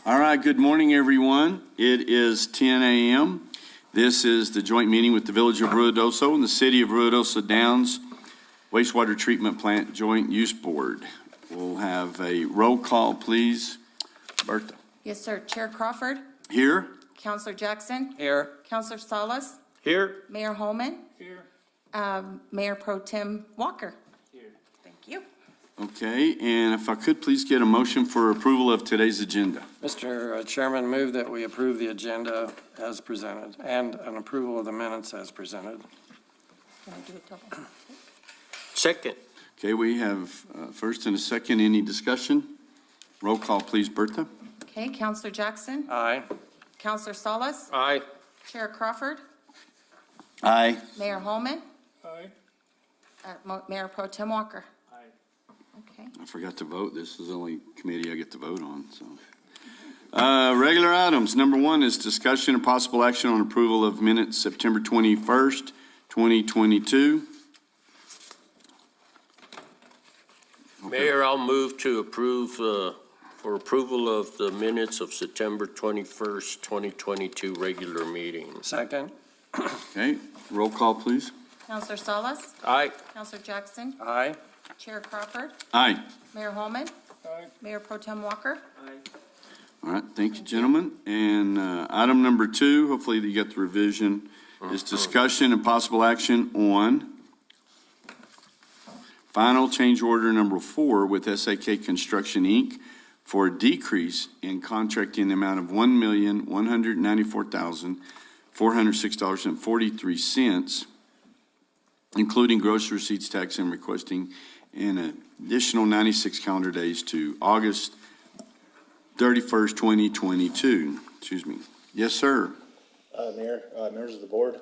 All right, good morning, everyone. It is 10 a.m. This is the joint meeting with the Village of Ruidoso and the City of Ruidoso Downs Wastewater Treatment Plant Joint Use Board. We'll have a roll call, please. Bertha. Yes, sir. Chair Crawford. Here. Councilor Jackson. Here. Councilor Salas. Here. Mayor Holman. Here. Mayor Pro Tem Walker. Here. Thank you. Okay, and if I could please get a motion for approval of today's agenda. Mr. Chairman, move that we approve the agenda as presented and an approval of the minutes as presented. Can I do it double? Second. Okay, we have first and a second. Any discussion? Roll call, please, Bertha. Okay, Councilor Jackson. Aye. Councilor Salas. Aye. Chair Crawford. Aye. Mayor Holman. Aye. Mayor Pro Tem Walker. Aye. Okay. I forgot to vote. This is the only committee I get to vote on, so. Regular items. Number one is discussion and possible action on approval of minutes September 21st, 2022. Mayor, I'll move to approve, for approval of the minutes of September 21st, 2022 regular meeting. Second. Okay, roll call, please. Councilor Salas. Aye. Councilor Jackson. Aye. Chair Crawford. Aye. Mayor Holman. Aye. Mayor Pro Tem Walker. Aye. All right, thank you, gentlemen. And item number two, hopefully you get the revision, is discussion and possible action on final change order number 4 with SAK Construction, Inc. for a decrease in contract in the amount of $1,194,406.43, including gross receipts tax, and requesting an additional 96 calendar days to August 31st, 2022. Excuse me. Yes, sir. Mayor, members of the board,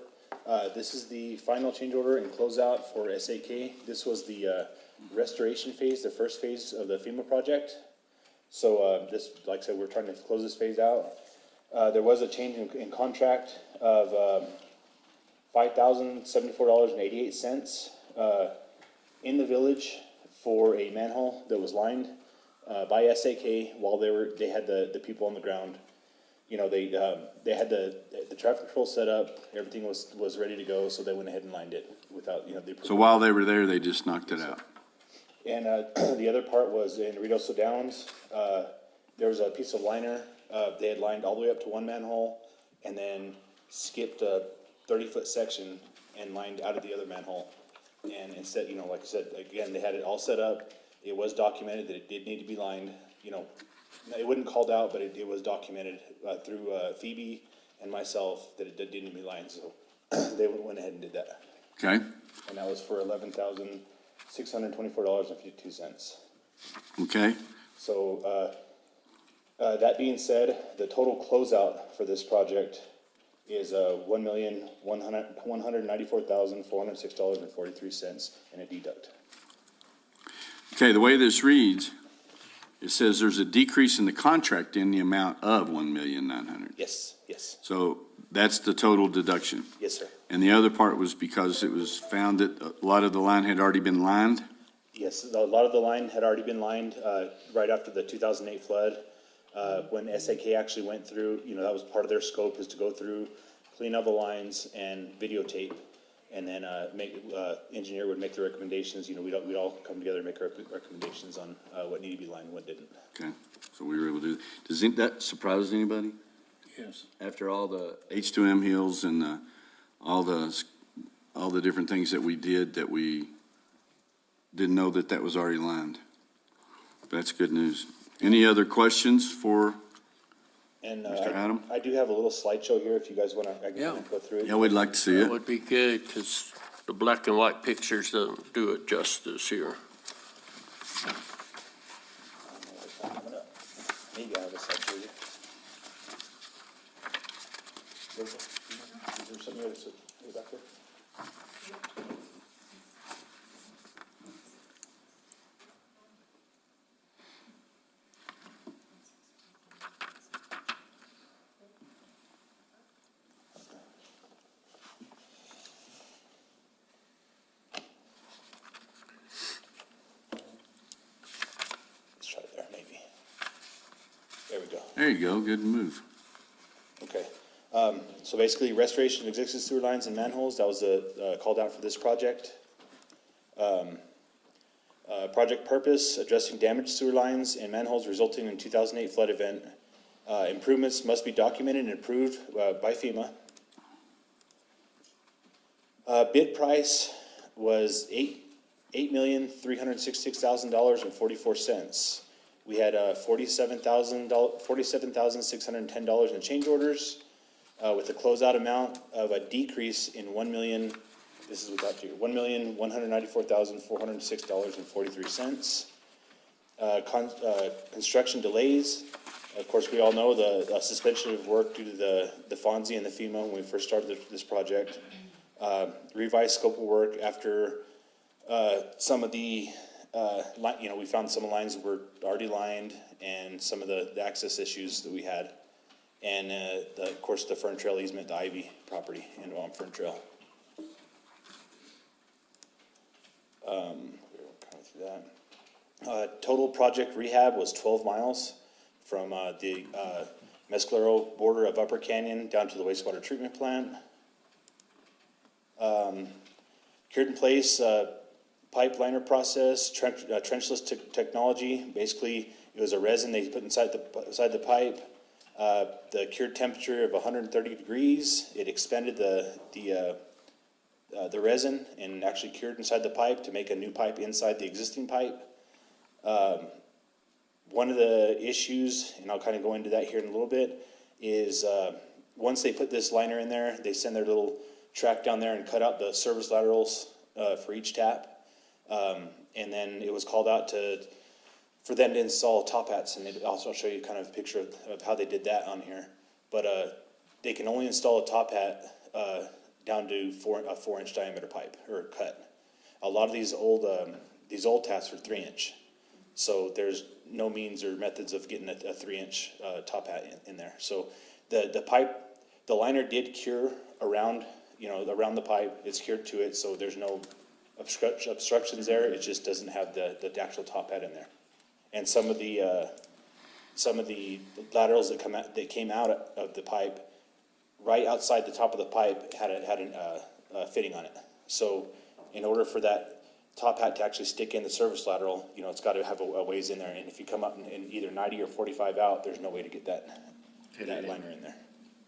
this is the final change order and closeout for SAK. This was the restoration phase, the first phase of the FEMA project. So this, like I said, we're trying to close this phase out. There was a change in contract of $5,074.88 in the village for a manhole that was lined by SAK while they had the people on the ground. You know, they had the traffic control set up, everything was ready to go, so they went ahead and lined it without, the approval. So while they were there, they just knocked it out. And the other part was in Ruidoso Downs. There was a piece of liner. They had lined all the way up to one manhole and then skipped a 30-foot section and lined out of the other manhole. And instead, like I said, again, they had it all set up. It was documented that it did need to be lined. It wasn't called out, but it was documented through Phoebe and myself that it did need to be lined. So they went ahead and did that. Okay. And that was for $11,624.52. Okay. So that being said, the total closeout for this project is $1,194,406.43 and a deduct. Okay, the way this reads, it says there's a decrease in the contract in the amount of $1,900,000. Yes, yes, So that's the total deduction. yes, sir. And the other part was because it was found that a lot of the line had already been lined? Yes, a lot of the line had already been lined right after the 2008 flood. When SAK actually went through, that was part of their scope, is to go through, clean up the lines and videotape, and then engineer would make the recommendations. We'd all come together and make our recommendations on what needed to be lined and what didn't. Okay, so we were able to do, does that surprise anybody? Yes. After all the H2M hills and all the different things that we did, that we didn't know that was already lined. That's good news. Any other questions for And Mr. Adam? I do have a little slideshow here if you guys want to, I Yeah. can go through it. Yeah, we'd like to see That it. would be good, because the black and white pictures don't do it justice here. Maybe I have a slideshow here. Is there something else back there? There we go. There you go, good move. Okay. So basically restoration of existing sewer lines and manholes, that was called out for this project. Project purpose, addressing damaged sewer lines and manholes resulting in 2008 flood event. Improvements must be documented and approved by FEMA. Bid price was $8,366,000.44. We had $47,610 in change orders, with a closeout amount of a decrease in this is without you, $1,194,406.43. Construction delays. Of course, we all know the suspension of work due to the FONSI and the FEMA when we first started this project. Revised scope of work after some of the, we found some lines were already lined and some of the access issues that we had. And of course, the Fern Trail easement, the Ivy property and on Fern Trail. Total project rehab was 12 miles from the Mescalero border of Upper Canyon down to the wastewater treatment plant. Cured in place pipe liner process, trenchless technology. Basically, it was a resin they put inside the pipe. The cured temperature of 130 degrees. It expanded the resin and actually cured inside the pipe to make a new pipe inside the existing pipe. One of the issues, and I'll kind of go into that here in a little bit, is once they put this liner in there, they send their little track down there and cut out the service laterals for each tap. And then it was called out for them to install top hats, and I'll show you kind of a picture of how they did that on here. But they can only install a top hat down to a 4-inch diameter pipe or cut. A lot of these old taps are 3-inch, so there's no means or methods of getting a 3-inch top hat in there. So the liner did cure around the pipe. It's cured to it, so there's no obstructions there. It just doesn't have the actual top hat in there. And some of the laterals that came out of the pipe, right outside the top of the pipe, had a fitting on it. So in order for that top hat to actually stick in the service lateral, it's got to have a ways in there. And if you come up in either 90 or 45 out, there's no way to get that liner in there.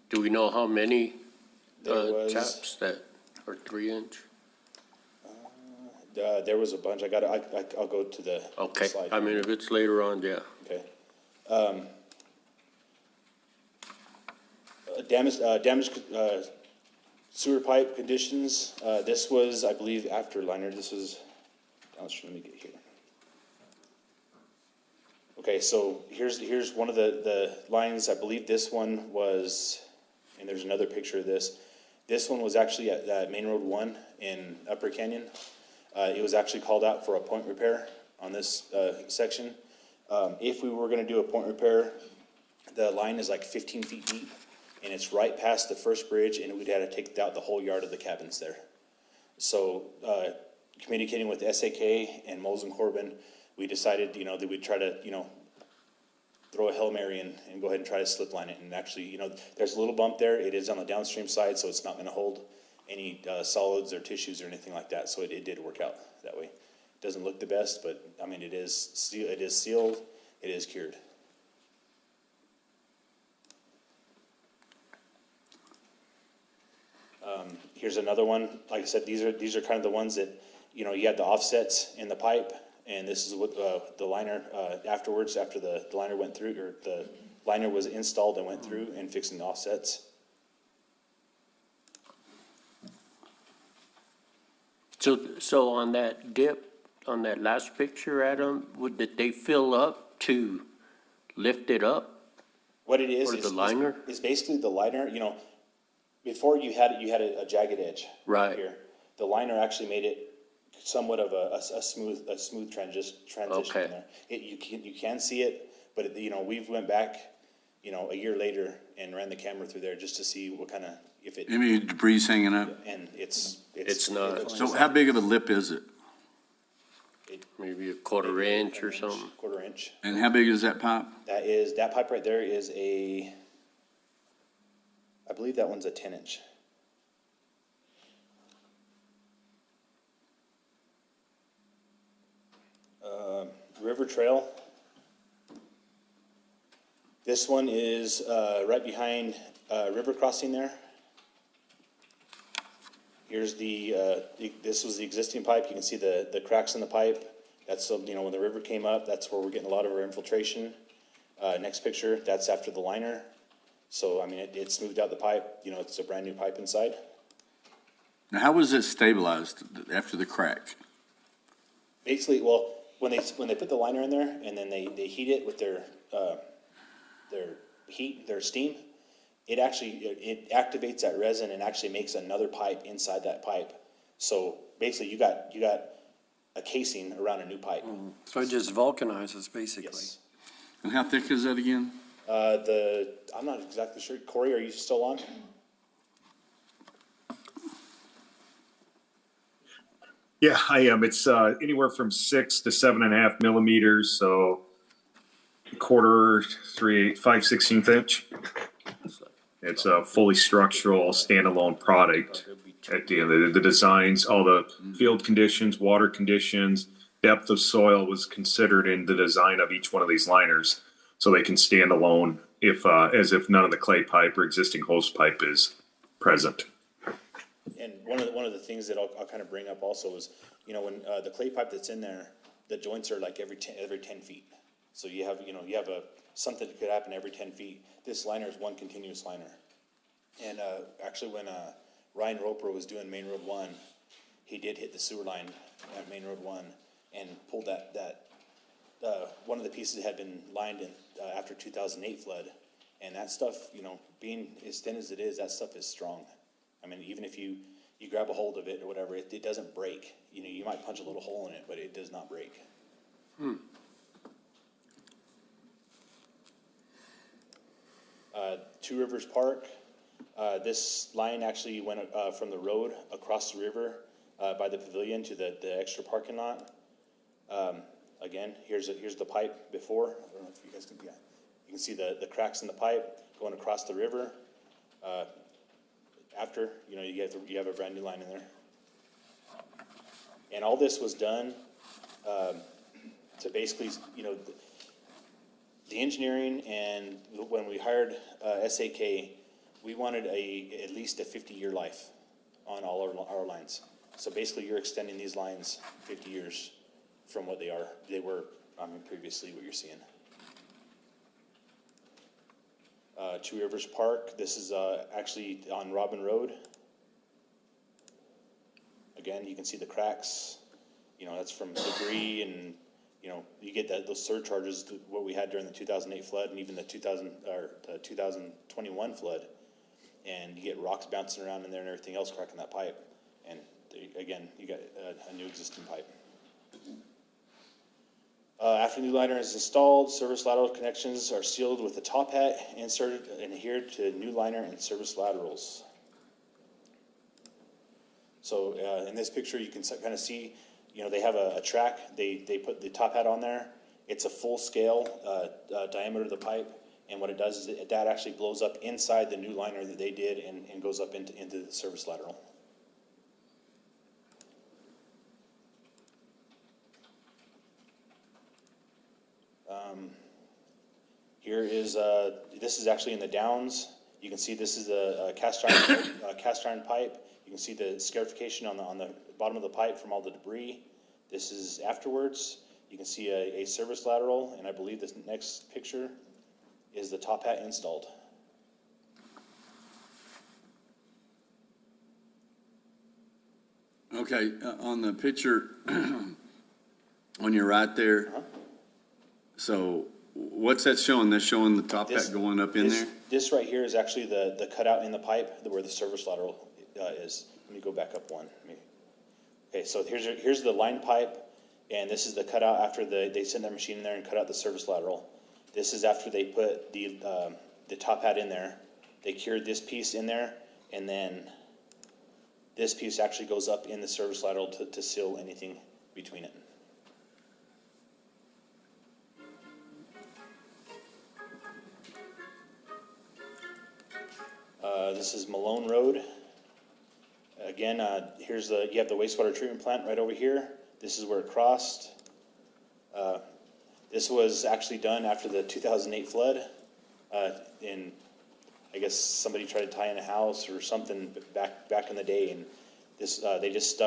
Do we know how many Taps that are 3-inch? There was a bunch. I'll go to the Okay, slide. I mean, if it's later on, yeah. Okay. Damaged sewer pipe conditions. This was, I believe, after liner. This was, let me get here. Okay, so here's one of the lines. I believe this one was, and there's another picture of this. This one was actually at Main Road 1 in Upper Canyon. It was actually called out for a point repair on this section. If we were going to do a point repair, the line is like 15 feet deep, and it's right past the first bridge, and we'd have to take out the whole yard of the cabins there. So communicating with SAK and Moles and Corbin, we decided, that we'd try to, throw a Hail Mary and go ahead and try to slip line it. And actually, there's a little bump there. It is on the downstream side, so it's not going to hold any solids or tissues or anything like that. So it did work out that way. Doesn't look the best, but I mean, it is sealed, it is cured. Here's another one. Like I said, these are kind of the ones that, you had the offsets in the pipe, and this is what the liner, afterwards, after the liner went through, or the liner was installed and went through and fixing the offsets. So on that dip, on that last picture, Adam, did they fill up to lift it up? What it is, Or the liner? is basically the liner, before you had a jagged edge. Right. Here. The liner actually made it somewhat of a smooth transition Okay. in there. You can see it, but we've went back, a year later and ran the camera through there just to see what kind of, if it, Any debris hanging up? and it's not. it looks So just how like- big of a lip is it? Maybe a quarter inch or something. Quarter inch. And how big is that pipe? That pipe right there is I believe that one's a 10-inch. River Trail. This one is right behind river crossing there. Here's this was the existing pipe. You can see the cracks in the pipe. That's, when the river came up, that's where we're getting a lot of our infiltration. Next picture, that's after the liner. So, I mean, it smoothed out the pipe. It's a brand new pipe inside. Now, how was it stabilized after the crack? Basically, well, when they put the liner in there and then they heat it with their steam, it activates that resin and actually makes another pipe inside that pipe. So basically, you got a casing around a new pipe. So it just vulcanizes, basically. Yes. And how thick is that again? I'm not exactly sure. Corey, are you still on? Yeah, I am. It's anywhere from 6 to 7.5 millimeters, so quarter, 3/8, 5/16 inch. It's a fully structural standalone product. At the end, the designs, all the field conditions, water conditions, depth of soil was considered in the design of each one of these liners, so they can stand alone as if none of the clay pipe or existing hose pipe is present. And one of the things that I'll kind of bring up also is, when the clay pipe that's in there, the joints are like every 10 feet. So you have something that could happen every 10 feet. This liner is one continuous liner. And actually, when Ryan Roper was doing Main Road 1, he did hit the sewer line at Main Road 1 and pulled that one of the pieces had been lined in after 2008 flood. And that stuff, being as thin as it is, that stuff is strong. I mean, even if you grab a hold of it or whatever, it doesn't break. You might punch a little hole in it, but it does not break. Two Rivers Park. This line actually went from the road across the river by the pavilion to the extra parking lot. Again, here's the pipe before. I don't know if you guys can. Yeah, you can see the cracks in the pipe going across the river. After you have a brand new line in there, and all this was done to basically the engineering, and when we hired SAK, we wanted at least a 50-year life on all our lines. So basically, you're extending these lines 50 years from what they were previously what you're seeing. Two Rivers Park, this is actually on Robin Road. Again, you can see the cracks. That's from debris, and you get those surcharges, what we had during the 2008 flood and even the 2021 flood. And you get rocks bouncing around in there and everything else cracking that pipe. And again, you got a new existing pipe. After the new liner is installed, service lateral connections are sealed with the top hat inserted and adhered to new liner and service laterals. So in this picture, you can kind of see, they have a track. They put the top hat on there. It's a full scale diameter of the pipe. And what it does is that actually blows up inside the new liner that they did and goes up into the service lateral. Here is this is actually in the downs. You can see this is a cast iron pipe. You can see the scarification on the bottom of the pipe from all the debris. This is afterwards. You can see a service lateral, and I believe this next picture is the top hat installed. Okay, on the picture, on your right there, so what's that showing? That's showing the top hat going up in there? This right here is actually the cutout in the pipe where the service lateral is. Let me go back up one. Okay, so here's the line pipe, and this is the cutout after they send their machine in there and cut out the service lateral. This is after they put the top hat in there. They cured this piece in there, and then this piece actually goes up in the service lateral to seal anything between it. This is Malone Road. Again, here's you have the wastewater treatment plant right over here. This is where it crossed. This was actually done after the 2008 flood. I guess somebody tried to tie in a house or something back in the day, and this, they just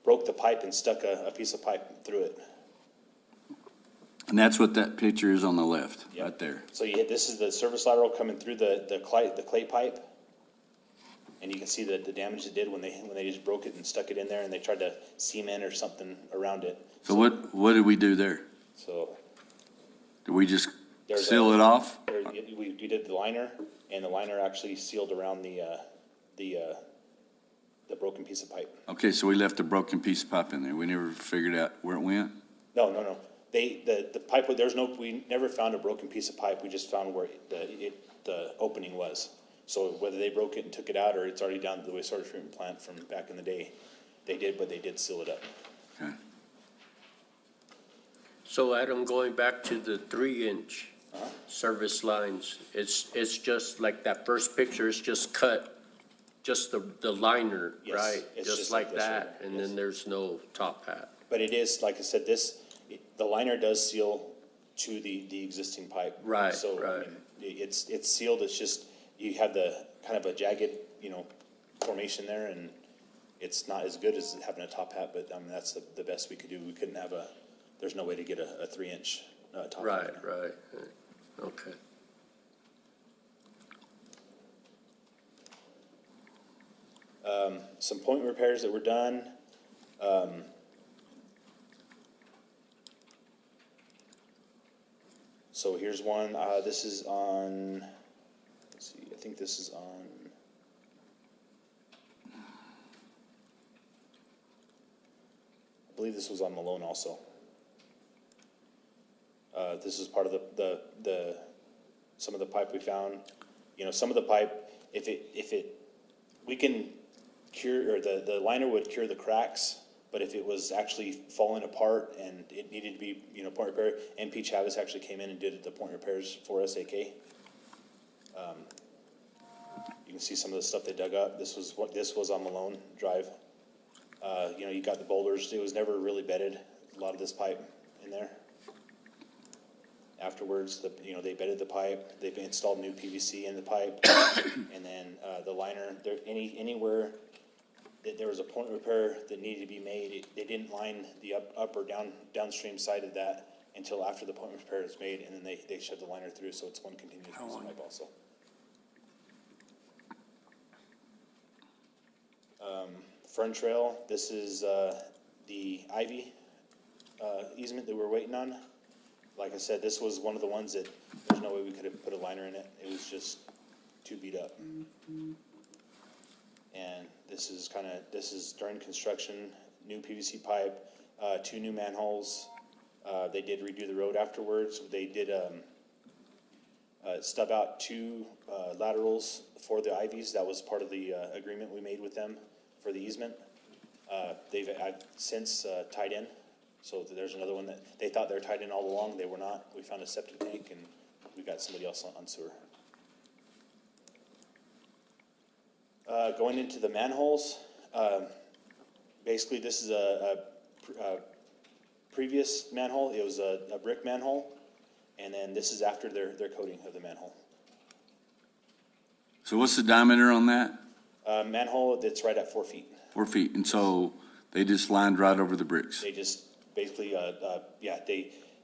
broke the pipe and stuck a piece of pipe through it. And that's what that picture is on the left, Yep. right there. So this is the service lateral coming through the clay pipe. And you can see the damage it did when they just broke it and stuck it in there, and they tried to cement or something around it. So what did we do there? So Did we just There's seal it off? we did the liner, and the liner actually sealed around the broken piece of pipe. Okay, so we left a broken piece of pipe in there. We never figured out where it went? No. The pipe, we never found a broken piece of pipe. We just found where the opening was. So whether they broke it and took it out, or it's already down to the wastewater treatment plant from back in the day, they did seal it up. Okay. So Adam, going back to the 3-inch service lines, it's just like that first picture, it's just cut, just the liner, Yes, right? it's Just like this that, right, and yes. then there's no top hat. But it is, like I said, the liner does seal to the existing pipe. Right, So, I right. mean, it's sealed, it's just, you have the kind of a jagged, formation there, and it's not as good as having a top hat, but, I mean, that's the best we could do. We couldn't have there's no way to get a 3-inch, top hat. Right, okay. Some point repairs that were done. So here's one, this is on, let's see, I think this is on, I believe this was on Malone also. This is part of some of the pipe we found. Some of the pipe, we can cure, or the liner would cure the cracks, but if it was actually falling apart and it needed to be, point repair, MP Chavez actually came in and did the point repairs for us, AK. You can see some of the stuff they dug up. This was on Malone Drive. You got the boulders. It was never really bedded, a lot of this pipe in there. Afterwards, they bedded the pipe. They installed new PVC in the pipe, and then the liner. Anywhere that there was a point repair that needed to be made, they didn't line the up or downstream side of that until after the point repair is made, and then they shoved the liner through, so it's one continuous piece of pipe also. Fern Trail. This is the Ivy easement that we're waiting on. Like I said, this was one of the ones that there's no way we could have put a liner in it. It was just too beat up. And this is during construction, new PVC pipe, 2 new manholes. They did redo the road afterwards. They did stub out 2 laterals for the Ivies. That was part of the agreement we made with them for the easement. I've since tied in. So there's another one that they thought they were tied in all along. They were not. We found a septic tank, and we got somebody else on sewer. Going into the manholes, basically this is a previous manhole. It was a brick manhole, and then this is after their coating of the manhole. So what's the diameter on that? Manhole that's right at 4 feet. 4 feet. And so they just lined right over the bricks. They just basically,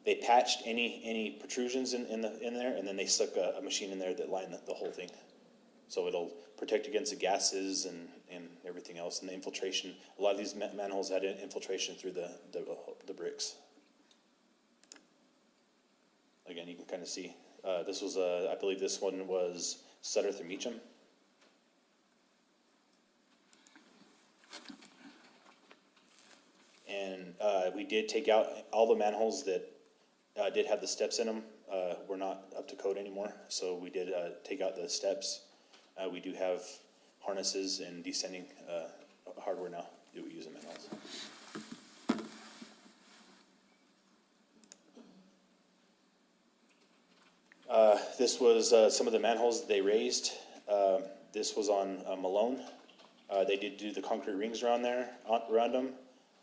they patched any protrusions in there, and then they stuck a machine in there that lined the whole thing. So it'll protect against the gases and everything else, and the infiltration. A lot of these manholes had infiltration through the bricks. Again, you can kind of see, this was I believe this one was Sutter through Meacham. And we did take out all the manholes that did have the steps in them. Were not up to code anymore, so we did take out the steps. We do have harnesses and descending hardware now that we use in manholes. This was some of the manholes that they raised. This was on Malone. They did do the concrete rings around there, around them,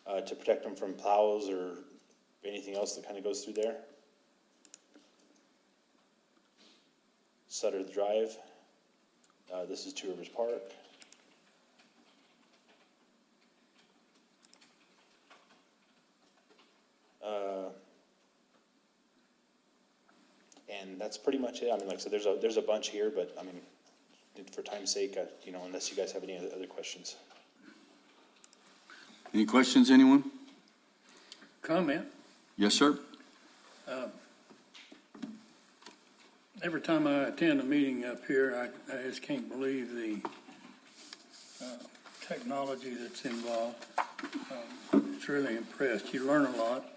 to protect them from plows or anything else that kind of goes through there. Sutter Drive. This is Two Rivers Park. And that's pretty much it. I mean, like I said, there's a bunch here, but I mean, for time's sake, unless you guys have any other questions. Any questions, anyone? Comment. Yes, sir. Every time I attend a meeting up here, I just can't believe the technology that's involved. It's really impressed. You learn a lot.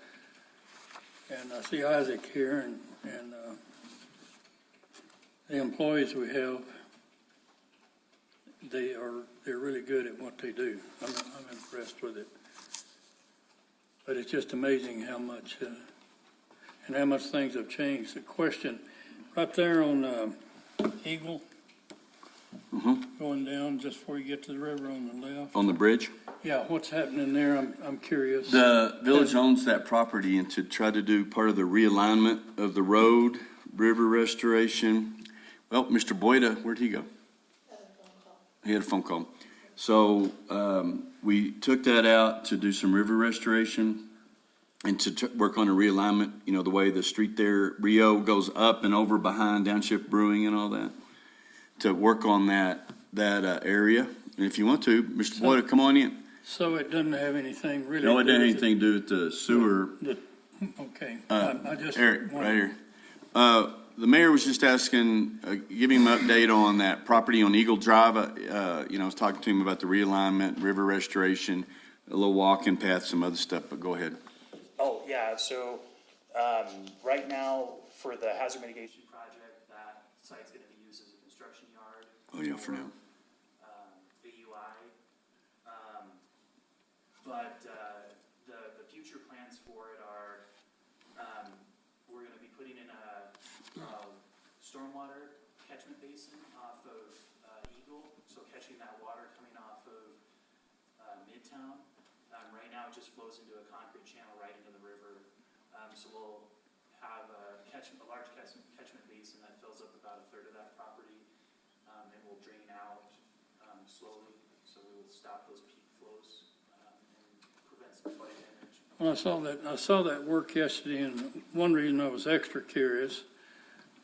And I see Isaac here and the employees we have, they're really good at what they do. I'm impressed with it. But it's just amazing how much things have changed. The question, right there on Eagle, going down just before you get to the river on the left. On the bridge? Yeah, what's happening there? I'm curious. The village owns that property, and to try to do part of the realignment of the road, river restoration. Well, Mr. Boyda, where'd he go? He had a phone call. So we took that out to do some river restoration and to work on a realignment, the way the street there, Rio goes up and over behind Downshift Brewing and all that, to work on that area. And if you want to, Mr. Boyda, come on in. So it doesn't have anything really. No, it doesn't have anything to do with the sewer. Okay, I just. Eric, right here. The mayor was just asking, give him an update on that property on Eagle Drive. I was talking to him about the realignment, river restoration, a little walking path, some other stuff, but go ahead. Oh, yeah, so, right now, for the hazard mitigation project, that site's gonna be used as a construction yard. Oh, yeah, for now. The UI. But, the future plans for it are, we're gonna be putting in a stormwater catchment basin off of, Eagle, so catching that water coming off of, Midtown. Right now, it just flows into a concrete channel right into the river. So we'll have a large catchment basin that fills up about a third of that property, and will drain out slowly. So we will stop those peak flows and prevent some flood damage. Well, I saw that work yesterday, and one reason I was extra curious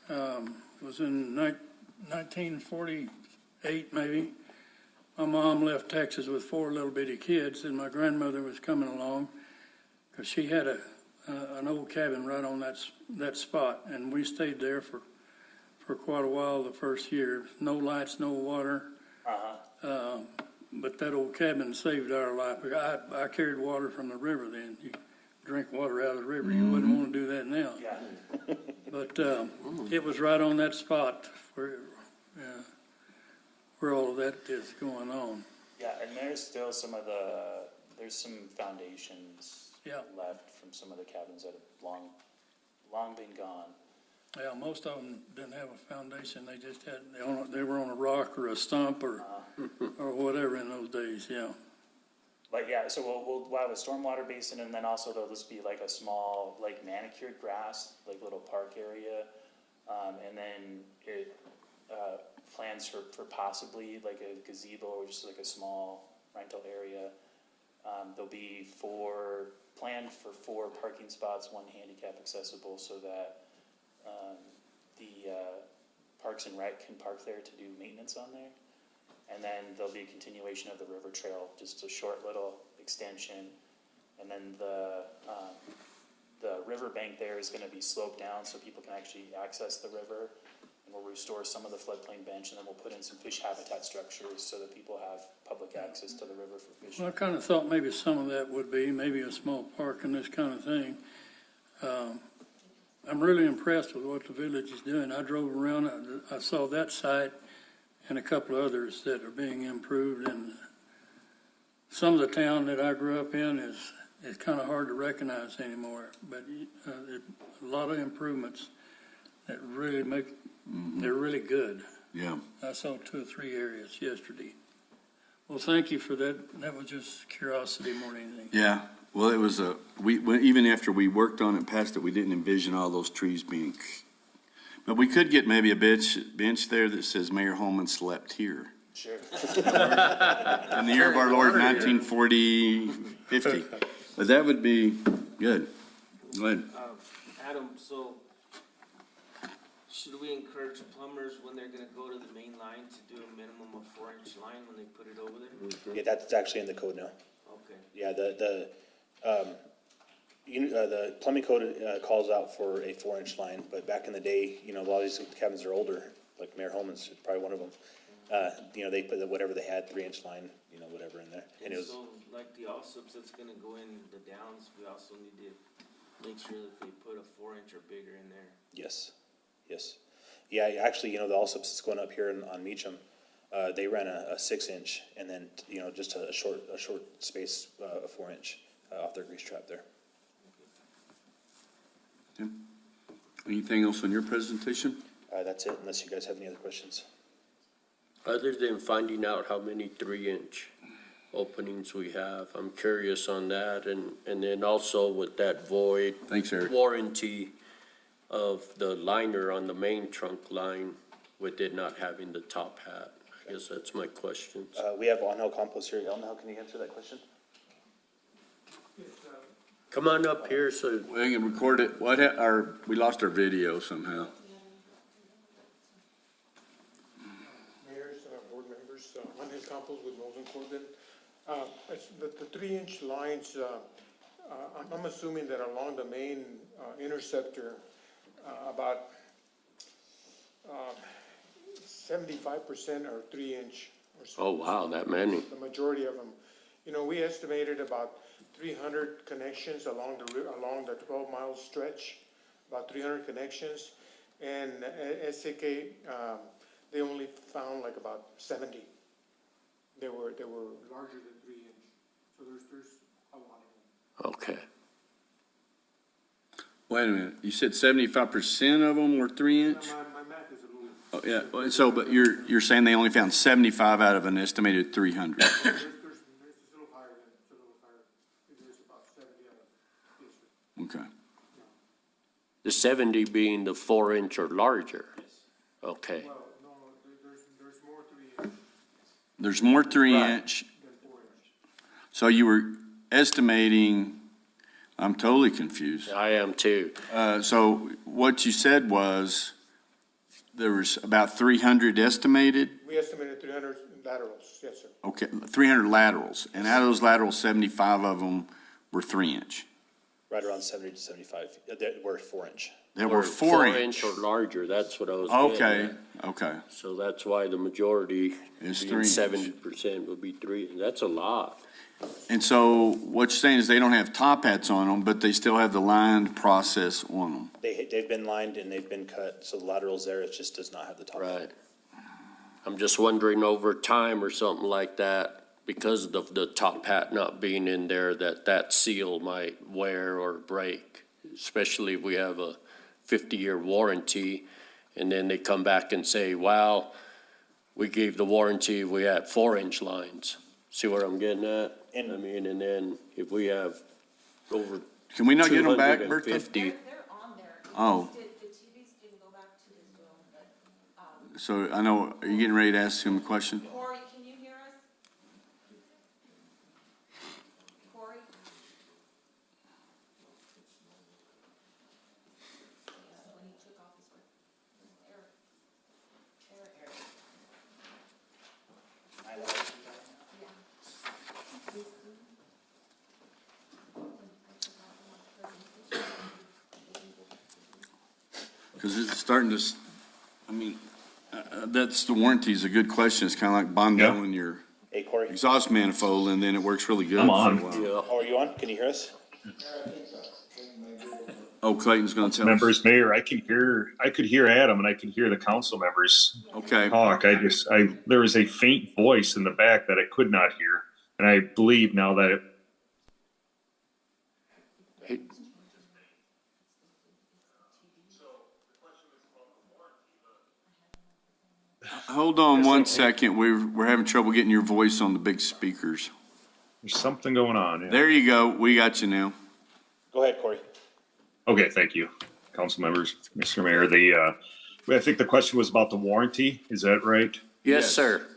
was in 1948, maybe. My mom left Texas with 4 little bitty kids, and my grandmother was coming along because she had an old cabin right on that spot, and we stayed there for quite a while the first year. No lights, no water. But that old cabin saved our life. I carried water from the river then. You drink water out of the river. You wouldn't want to do that now. Yeah. But it was right on that spot where all of that is going on. Yeah, and there's still there's some foundations left from some of the cabins that have long been gone. Yeah, most of them didn't have a foundation. They just they were on a rock or a stump or whatever in those days. Yeah. But yeah, so we'll have a stormwater basin, and then also there'll just be like a small, like manicured grass, like little park area, and then it plans for possibly like a gazebo or just like a small rental area. There'll be planned for 4 parking spots, 1 handicap accessible, so that the Parks and Rec can park there to do maintenance on there. And then there'll be a continuation of the river trail, just a short little extension. And then the river bank there is gonna be sloped down so people can actually access the river. And we'll restore some of the floodplain bench, and then we'll put in some fish habitat structures so that people have public access to the river for fishing. Well, I kind of thought maybe some of that would be maybe a small park and this kind of thing. I'm really impressed with what the village is doing. I drove around, I saw that site and a couple of others that are being improved. And some of the town that I grew up in is kind of hard to recognize anymore. But a lot of improvements that really they're really good. Yeah. I saw 2 or 3 areas yesterday. Well, thank you for that. That was just curiosity more than anything. Yeah, well, it was even after we worked on it, passed it, we didn't envision all those trees being, but we could get maybe a bench there that says Mayor Holman slept here. Sure. In the year of our Lord, 1940, 50. But that would be good. Go ahead. Adam, so should we encourage plumbers when they're gonna go to the main line to do a minimum of 4-inch line when they put it over there? Yeah, that's actually in the code now. Okay. Yeah, the plumbing code, calls out for a 4-inch line, but back in the day, a lot of these cabins are older, like Mayor Holman's is probably one of them. They put whatever they had, 3-inch line, whatever in there. And And it was, so, like the all-subs that's gonna go in the downs, we also need to make sure that they put a 4-inch or bigger in there. yes. Yeah, actually, the all-subs that's going up here on Meacham, they ran a 6-inch and then, just a short space, a 4-inch, off their grease trap there. Anything else on your presentation? That's it, unless you guys have any other questions. Other than finding out how many 3-inch openings we have, I'm curious on that, and then also with that void Thanks, Eric. warranty of the liner on the main trunk line with it not having the top hat. I guess that's my question. We have on-hill compost here. Elnhill, can you answer that question? Come on up here so, We can record it. We lost our video somehow. Mayors, board members, on-hill compost with Rose and Corbin. The 3-inch lines, I'm assuming that along the main interceptor, about 75% are 3-inch or so. oh wow, that many. The majority of them. We estimated about 300 connections along the 12-mile stretch, about 300 connections. And SAK, they only found like about 70. They were larger than 3-inch. So there's a lot of them. Okay. Wait a minute, you said 75% of them were 3-inch? My math is a little. Oh, yeah, well, so, but you're saying they only found 75 out of an estimated 300? There's a little higher than, it's a little higher. There's about 70 out of district. Okay. The 70 being the 4-inch or larger? Okay. Well, no, there's more 3-inch There's more 3-inch, than 4-inch. so you were estimating, I'm totally confused. I am too. So what you said was there was about 300 estimated? We estimated 300 laterals, yes, sir. Okay, 300 laterals, and out of those laterals, 75 of them were 3-inch. Right around 70 to 75. That were 4-inch. They were Or 4-inch. 4-inch or larger, that's what I was Okay, getting at. okay. So that's why the majority, Is being 3-inch. 70% would be 3, that's a lot. And so what you're saying is they don't have top hats on them, but they still have the lined process on them. They've been lined and they've been cut, so the laterals there, it just does not have the top. Right. I'm just wondering over time or something like that, because of the top hat not being in there, that seal might wear or break, especially if we have a 50-year warranty, and then they come back and say, wow, we gave the warranty, we had 4-inch lines. See where I'm getting at? And- And then if we have over Can we not get them back, Bertha? 250. They're on there. Oh. The TVs didn't go back to the Zoom, but, So I know, are you getting ready to ask him a question? Corey, can you hear us? Corey? When he took off his Eric. Because it's starting to, that's the warranty is a good question. It's kind of like bondoing your Hey, Corey, exhaust manifold, and then it works really good. I'm for a on. while. Yeah. how are you on? Can you hear us? Oh, Clayton's going to tell us. Members, Mayor, I could hear Adam and I could hear the council members Okay. talk. There was a faint voice in the back that I could not hear. And I believe now that Hold on one second. We're having trouble getting your voice on the big speakers. There's something going on. Yeah. There you go. We got you now. Go ahead, Corey. Okay, thank you, council members, Mr. Mayor. I think the question was about the warranty. Is that right? Yes, sir.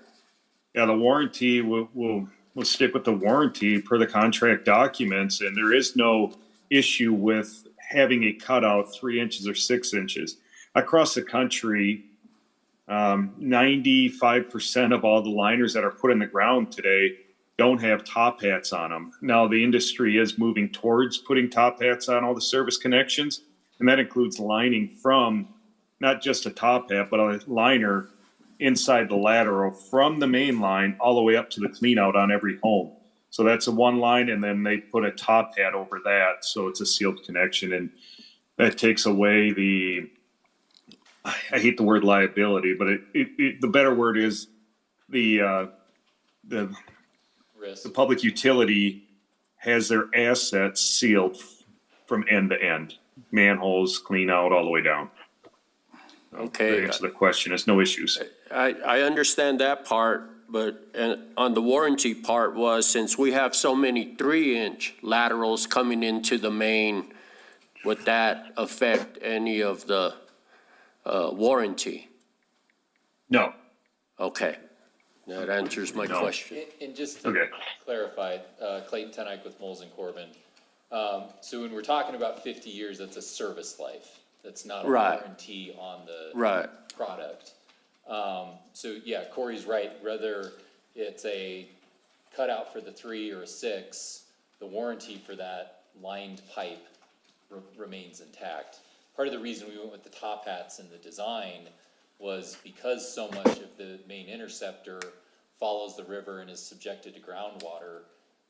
Yeah, the warranty, we'll stick with the warranty per the contract documents, and there is no issue with having a cutout 3 inches or 6 inches. Across the country, 95% of all the liners that are put in the ground today don't have top hats on them. Now, the industry is moving towards putting top hats on all the service connections, and that includes lining from not just a top hat, but a liner inside the lateral from the main line all the way up to the clean out on every home. So that's a one line, and then they put a top hat over that, so it's a sealed connection, and that takes away I hate the word liability, but the better word is the public utility has their assets sealed from end to end, manholes, clean out, all the way down. Okay. To answer the question, there's no issues. I understand that part, but on the warranty part was, since we have so many 3-inch laterals coming into the main, would that affect any of the warranty? No. Okay, that answers my No. question. And just to Okay. clarify, Clayton Tenike with Moles and Corbin. So when we're talking about 50 years, that's a service life. That's not a Right. warranty on the Right. product. So yeah, Corey's right, whether it's a cutout for the 3 or a 6, the warranty for that lined pipe remains intact. Part of the reason we went with the top hats in the design was because so much of the main interceptor follows the river and is subjected to groundwater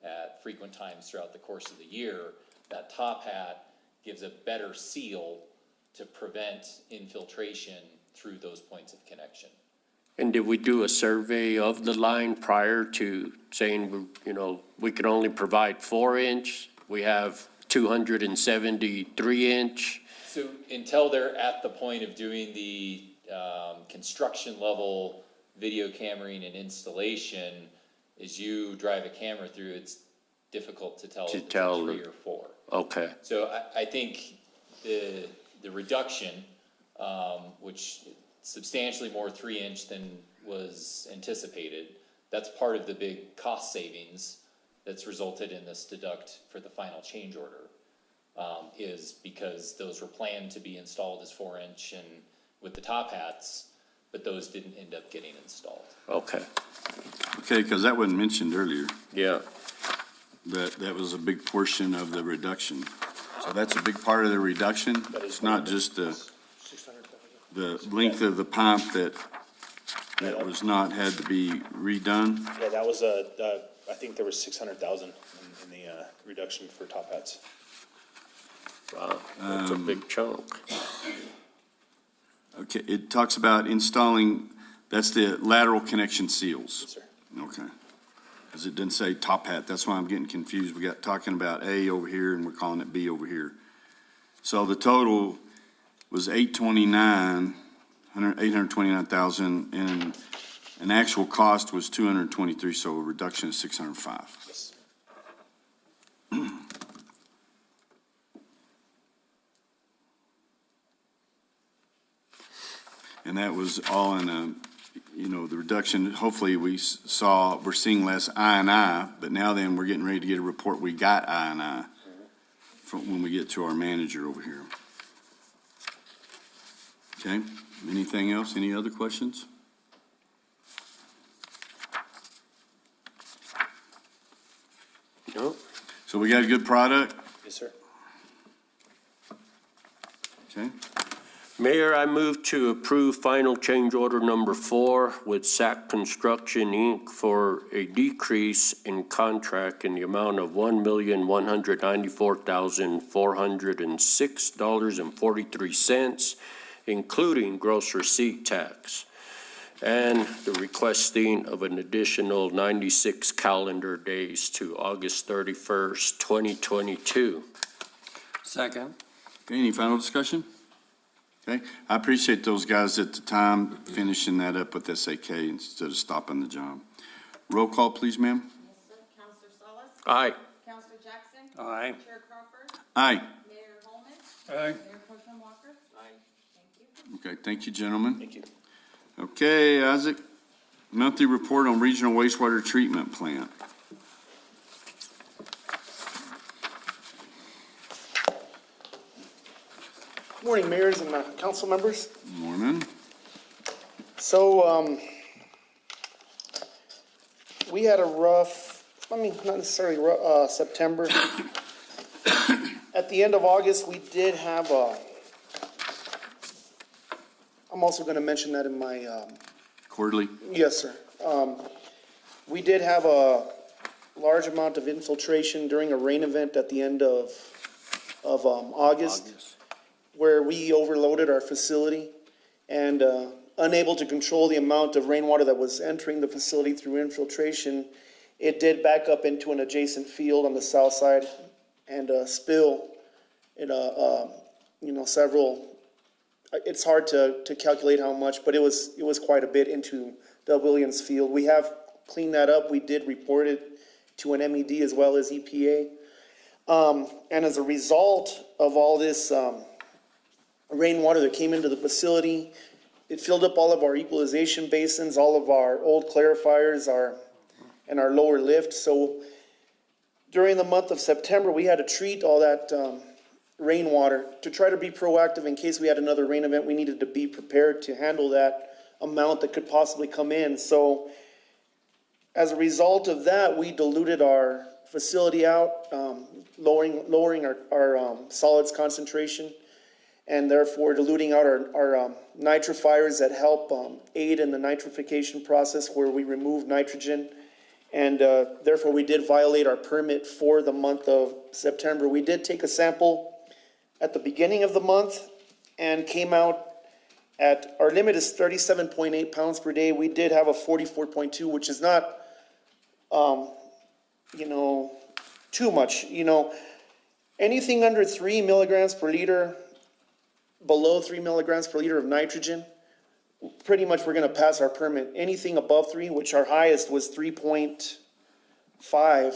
at frequent times throughout the course of the year. That top hat gives a better seal to prevent infiltration through those points of connection. And did we do a survey of the line prior to saying, we could only provide 4-inch? We have 273-inch. So until they're at the point of doing the construction level video cammering and installation, as you drive a camera through, it's difficult to tell if it's a 3 or 4. Okay, So I think the reduction, which substantially more 3-inch than was anticipated, that's part of the big cost savings that's resulted in this deduct for the final change order. Is because those were planned to be installed as 4-inch and with the top hats, but those didn't end up getting installed. okay, Okay, because that wasn't mentioned earlier. yeah. That was a big portion of the reduction. So that's a big part of the reduction. It's not just the length of the pipe that was not, had to be redone. Yeah, that was I think there was 600,000 in the reduction for top hats. Wow, that's a big chunk. Okay, it talks about installing, that's the lateral connection seals. Yes, sir. Okay. Because it didn't say top hat, that's why I'm getting confused. We got talking about A over here and we're calling it B over here. So the total was 829,000 and an actual cost was 223, so a reduction of 605. Yes. And that was all in a, the reduction, hopefully we're seeing less I&I, but now then we're getting ready to get a report, we got I&I from when we get to our manager over here. Okay, anything else? Any other questions? No? So we got a good product? Yes, sir. Okay. Mayor, I move to approve final change order number 4 with SAC Construction, Inc. for a decrease in contract in the amount of $1,194,406.43, including gross receipt tax, and the requesting of an additional 96 calendar days to August 31st, 2022. Second. Okay, any final discussion? Okay, I appreciate those guys at the time finishing that up with SAK instead of stopping the job. Roll call, please, ma'am. Yes, sir. Counselor Solis? Aye. Counselor Jackson? Aye. Chair Crawford? Aye. Mayor Holman? Aye. Mayor Pro Tem Walker? Aye. Thank you. Okay, thank you, gentlemen. Thank you. Okay, Isaac, monthly report on regional wastewater treatment plant. Morning, mayors and council members. Morning. So, we had a rough, not necessarily rough, September. At the end of August, we did have I'm also gonna mention that in my, Quarterly. yes, sir. We did have a large amount of infiltration during a rain event at the end of August, where we overloaded our facility and unable to control the amount of rainwater that was entering the facility through infiltration, it did back up into an adjacent field on the south side and spill in several. It's hard to calculate how much, but it was quite a bit into the Williams field. We have cleaned that up. We did report it to an MED as well as EPA. And as a result of all this rainwater that came into the facility, it filled up all of our equalization basins, all of our old clarifiers, and our lower lift. So during the month of September, we had to treat all that rainwater to try to be proactive in case we had another rain event. We needed to be prepared to handle that amount that could possibly come in. So as a result of that, we diluted our facility out, lowering our solids concentration, and therefore diluting out our nitrifiers that help aid in the nitrification process where we remove nitrogen. And therefore, we did violate our permit for the month of September. We did take a sample at the beginning of the month and came out at, our limit is 37.8 pounds per day. We did have a 44.2, which is not, too much. Anything under 3 milligrams per liter, below 3 milligrams per liter of nitrogen, pretty much we're gonna pass our permit. Anything above 3, which our highest was 3.5,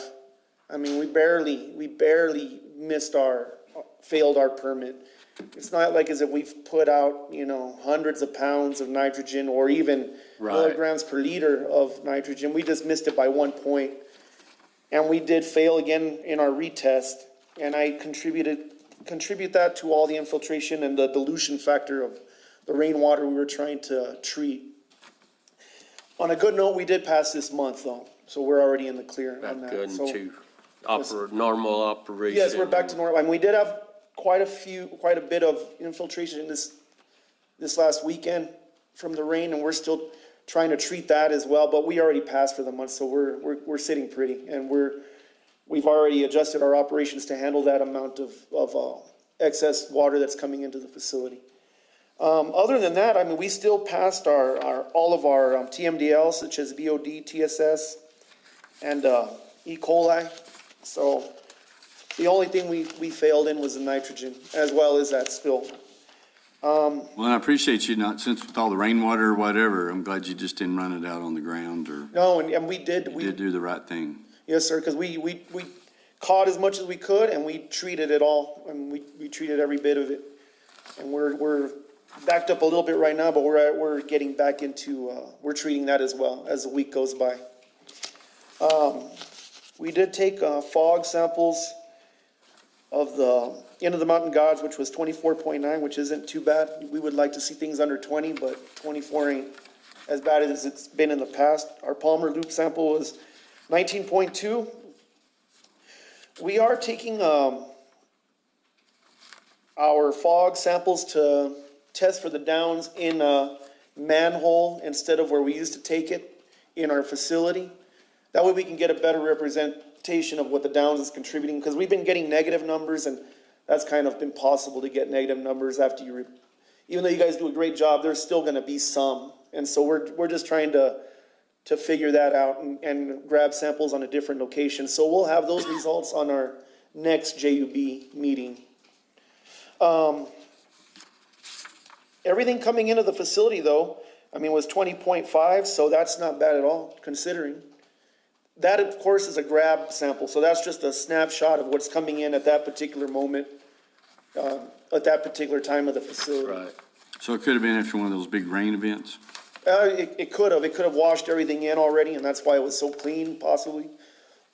I mean, we barely failed our permit. It's not like as if we've put out, hundreds of pounds of nitrogen or even milligrams per liter of nitrogen. We just missed it by 1 point. And we did fail again in our retest. And I contribute that to all the infiltration and the dilution factor of the rainwater we were trying to treat. On a good note, we did pass this month though, so we're already in the clear on that. Good So, to normal operation. yes, we're back to normal. And we did have quite a bit of infiltration in this last weekend from the rain, and we're still trying to treat that as well, but we already passed for the month, so we're sitting pretty, and we've already adjusted our operations to handle that amount of excess water that's coming into the facility. Other than that, I mean, we still passed all of our TMDL, such as VOD, TSS, and E. coli. So the only thing we failed in was the nitrogen, as well as that spill. Well, I appreciate you not, since with all the rainwater or whatever, I'm glad you just didn't run it out on the ground or No, and we did. you did do the right thing. Yes, sir, because we caught as much as we could, and we treated it all, and we treated every bit of it. And we're backed up a little bit right now, but we're getting back into, we're treating that as well as the week goes by. We did take fog samples of the end of the mountain gods, which was 24.9, which isn't too bad. We would like to see things under 20, but 24 ain't as bad as it's been in the past. Our Palmer loop sample was 19.2. We are taking our fog samples to test for the downs in a manhole instead of where we used to take it in our facility. That way we can get a better representation of what the downs is contributing, because we've been getting negative numbers, and that's kind of impossible to get negative numbers after you, even though you guys do a great job, there's still gonna be some. And so we're just trying to figure that out and grab samples on a different location. So we'll have those results on our next JUB meeting. Everything coming into the facility though, I mean, was 20.5, so that's not bad at all considering. That of course is a grab sample, so that's just a snapshot of what's coming in at that particular moment, at that particular time of the facility. Right. So it could have been after one of those big rain events? It could have washed everything in already, and that's why it was so clean, possibly.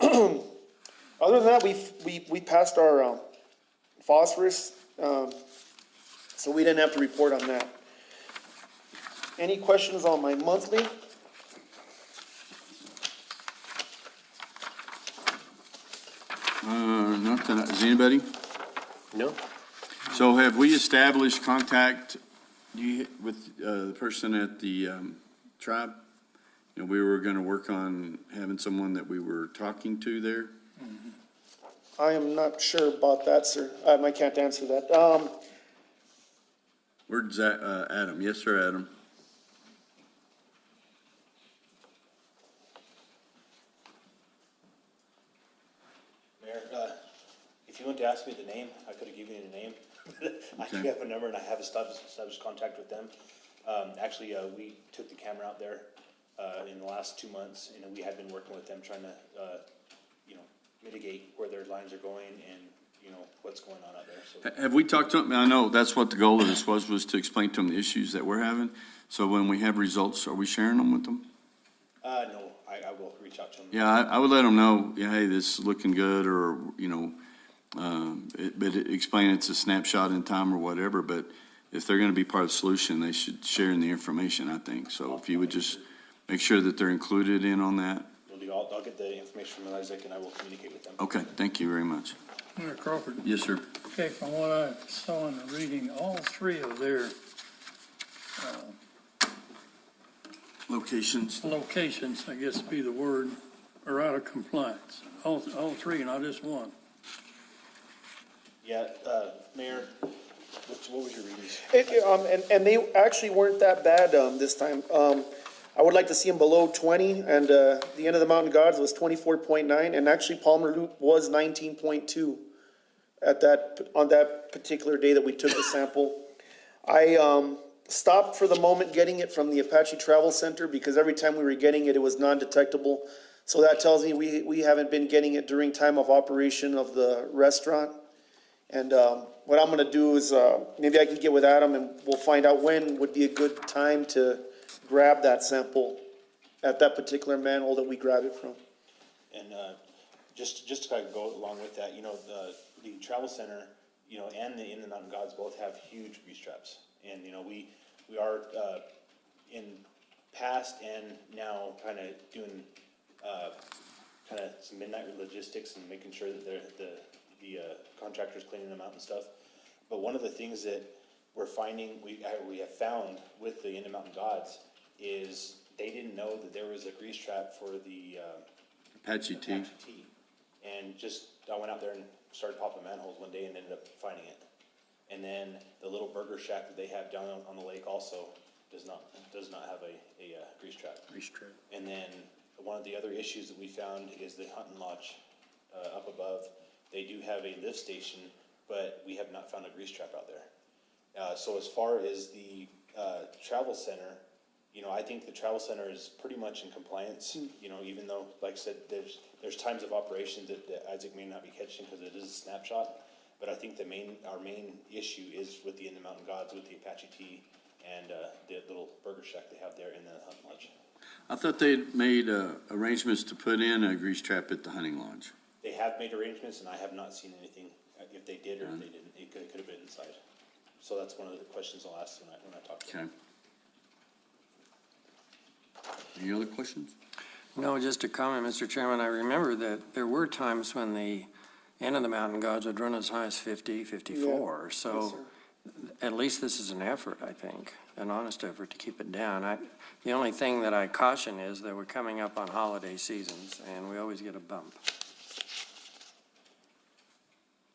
Other than that, we passed our, phosphorus, so we didn't have to report on that. Any questions on my monthly? Not that, is anybody? No? So have we established contact with the person at the tribe? You know, we were gonna work on having someone that we were talking to there. I am not sure about that, sir. I can't answer that. Where's that, Adam? Yes, sir, Adam. Mayor, if you want to ask me the name, I could have given you the name. I do Okay. have a number and I have established contact with them. Actually, we took the camera out there, in the last 2 months, and we had been working with them trying to, mitigate where their lines are going and, what's going on out there, so. Have we talked to them? I know that's what the goal of this was to explain to them the issues that we're having. So when we have results, are we sharing them with them? No, I will reach out to them. Yeah, I would let them know, yeah, hey, this is looking good, or, explain it's a snapshot in time or whatever, but if they're gonna be part of the solution, they should share in the information, I think. So if you would just make sure that they're included in on that. I'll get the information from Isaac and I will communicate with them. Okay, thank you very much. Mayor Crawford, Yes, sir. okay, from what I saw in the reading, all three of their Locations. locations, I guess be the word, are out of compliance. All three, not just one. Yeah, Mayor, what was your readings? And they actually weren't that bad, this time. I would like to see them below 20, and, the end of the Mountain Gods was 24.9, and actually Palmer Loop was 19.2 on that particular day that we took the sample. I, stopped for the moment getting it from the Apache Travel Center, because every time we were getting it, it was non-detectable. So that tells me we haven't been getting it during time of operation of the restaurant. And, what I'm gonna do is, maybe I can get with Adam and we'll find out when would be a good time to grab that sample at that particular manhole that we grabbed it from. And, just to kind of go along with that, the travel center, and the In the Mountain Gods both have huge grease traps. And, we are, in past and now kind of doing, kind of some midnight logistics and making sure that the contractors cleaning them out and stuff. But one of the things that we're finding, we have found with the In the Mountain Gods is they didn't know that there was a grease trap for the, Apache T. And I went out there and started popping manholes one day and ended up finding it. And then the little burger shack that they have down on the lake also does not have a grease trap. Grease trap. And then one of the other issues that we found is the hunting lodge, up above. They do have a lift station, but we have not found a grease trap out there. So as far as the, travel center, I think the travel center is pretty much in compliance, even though, like I said, there's times of operation that Isaac may not be catching because it is a snapshot. But I think our main issue is with the In the Mountain Gods, with the Apache T and, the little burger shack they have there in the hunting lodge. I thought they'd made arrangements to put in a grease trap at the hunting lodge. They have made arrangements and I have not seen anything, if they did or if they didn't, it could have been inside. So that's one of the questions I'll ask when I talk to them. Okay. Any other questions? No, just a comment, Mr. Chairman. I remember that there were times when the end of the Mountain Gods would run as high as 50, 54. Yes, So sir. at least this is an effort, I think, an honest effort to keep it down. The only thing that I caution is that we're coming up on holiday seasons and we always get a bump.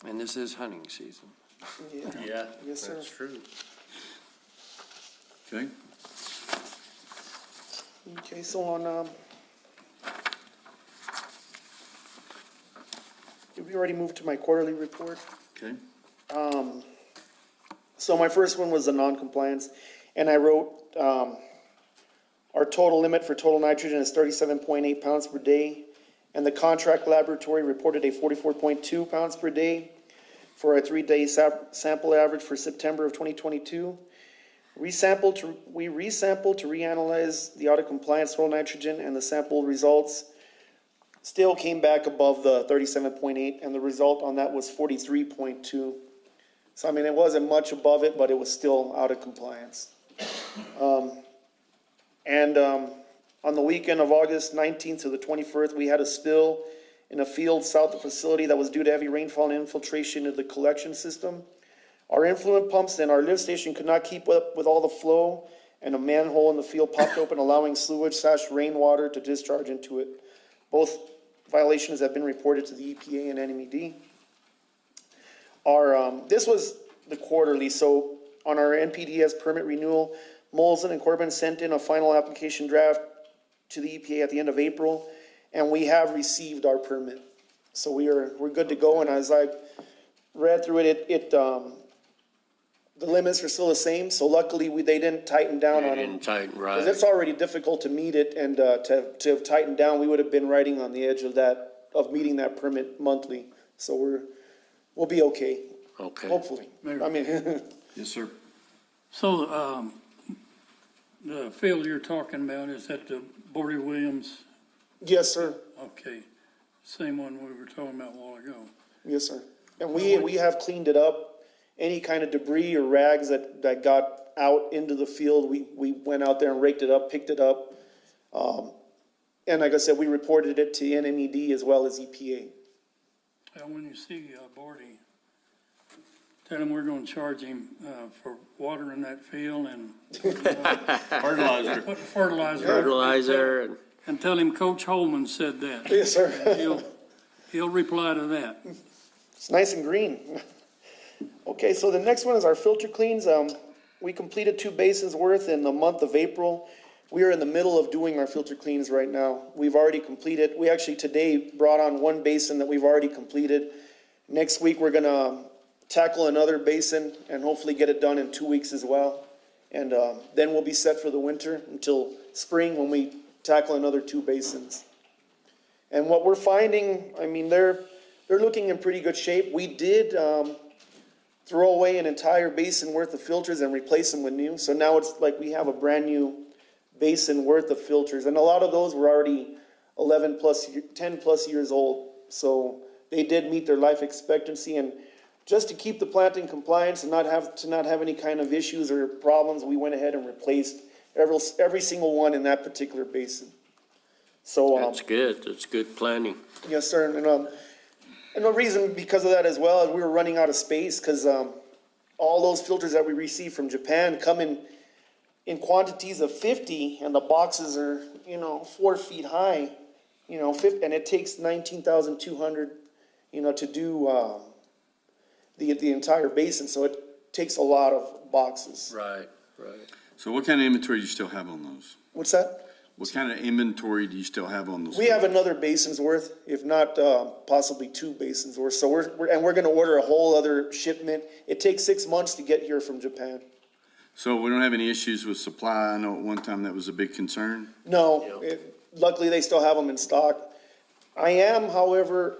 And this is hunting season. Yeah, Yes, sir. that's true. Okay. Okay, so on, we already moved to my quarterly report. Okay. So my first one was the non-compliance, and I wrote, our total limit for total nitrogen is 37.8 pounds per day, and the contract laboratory reported a 44.2 pounds per day for a 3-day sample average for September of 2022. We resampled to reanalyze the audit compliance total nitrogen, and the sample results still came back above the 37.8, and the result on that was 43.2. So, I mean, it wasn't much above it, but it was still out of compliance. On the weekend of August 19th to the 21st, we had a spill in a field south of the facility that was due to heavy rainfall and infiltration of the collection system. Our influent pumps and our lift station could not keep up with all the flow, and a manhole in the field popped open, allowing sewage/rainwater to discharge into it. Both violations have been reported to the EPA and NMED. This was the quarterly, so on our NPDES permit renewal, Molson and Corbin sent in a final application draft to the EPA at the end of April, and we have received our permit. So we're good to go, and as I read through it, the limits are still the same, so luckily they didn't tighten down on it. They didn't tighten, right. Because it's already difficult to meet it, and to have tightened down, we would have been riding on the edge of meeting that permit monthly. So we'll be okay, Okay. hopefully. Mayor. I mean, Yes, sir. So, the field you're talking about, is that the Bordy Williams? yes, sir. Okay, same one we were talking about a while ago. Yes, sir. And we have cleaned it up. Any kind of debris or rags that got out into the field, we went out there and raked it up, picked it up. And like I said, we reported it to NMED as well as EPA. And when you see Bordy, tell him we're gonna charge him for watering that field and Fertilizer. putting fertilizer. Fertilizer, And tell him Coach Holman said that. Yes, sir. He'll reply to that. It's nice and green. Okay, so the next one is our filter cleans. We completed 2 basins worth in the month of April. We are in the middle of doing our filter cleans right now. We've already completed, we actually today brought on 1 basin that we've already completed. Next week, we're gonna tackle another basin and hopefully get it done in 2 weeks as well. And then we'll be set for the winter until spring when we tackle another 2 basins. And what we're finding, I mean, they're looking in pretty good shape. We did throw away an entire basin worth of filters and replace them with new. So now it's like we have a brand new basin worth of filters. And a lot of those were already 10 plus years old. So they did meet their life expectancy. And just to keep the plant in compliance and not have any kind of issues or problems, we went ahead and replaced every single one in that particular basin. So that's good. That's good planning. yes, sir. And the reason because of that as well is we were running out of space because all those filters that we receive from Japan come in quantities of 50, and the boxes are 4 feet high, and it takes 19,200 to do the entire basin. So it takes a lot of boxes. Right. So what kind of inventory do you still have on those? What's that? What kind of inventory do you still have on those? We have another basin's worth, if not possibly 2 basins worth. So we're going to order a whole other shipment. It takes 6 months to get here from Japan. So we don't have any issues with supply? I know at one time that was a big concern. No, luckily they still have them in stock. I am, however,